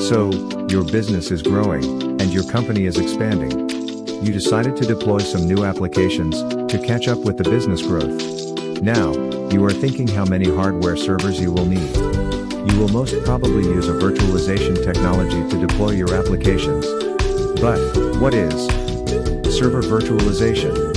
So, your business is growing, and your company is expanding. You decided to deploy some new applications to catch up with the business growth. Now, you are thinking how many hardware servers you will need. You will most probably use a virtualization technology to deploy your applications. But, what is server virtualization?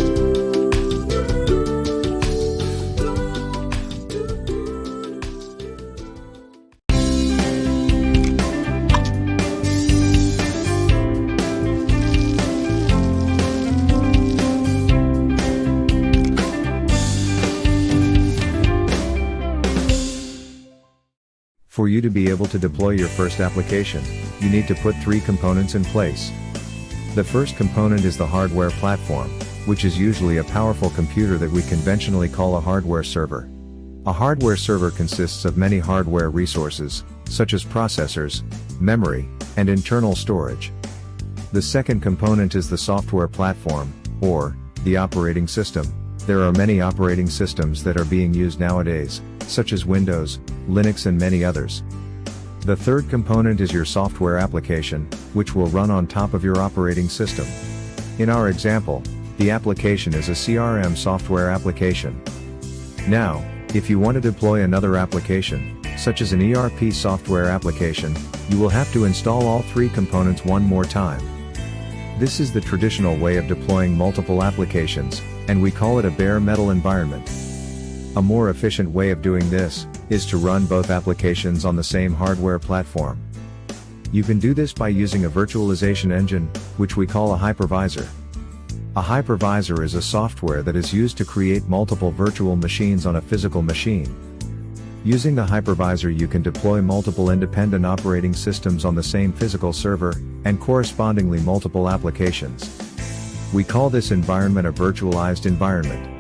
For you to be able to deploy your first application, you need to put three components in place. The first component is the hardware platform, which is usually a powerful computer that we conventionally call a hardware server. A hardware server consists of many hardware resources, such as processors, memory, and internal storage. The second component is the software platform, or the operating system. There are many operating systems that are being used nowadays, such as Windows, Linux and many others. The third component is your software application, which will run on top of your operating system. In our example, the application is a CRM software application. Now, if you want to deploy another application, such as an ERP software application, you will have to install all three components one more time. This is the traditional way of deploying multiple applications, and we call it a bare metal environment. A more efficient way of doing this is to run both applications on the same hardware platform. You can do this by using a virtualization engine, which we call a hypervisor. A hypervisor is a software that is used to create multiple virtual machines on a physical machine. Using the hypervisor, you can deploy multiple independent operating systems on the same physical server, and correspondingly multiple applications. We call this environment a virtualized environment.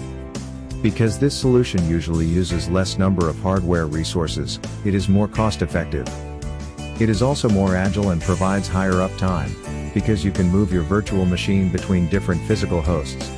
Because this solution usually uses less number of hardware resources, it is more cost-effective. It is also more agile and provides higher uptime, because you can move your virtual machine between different physical hosts.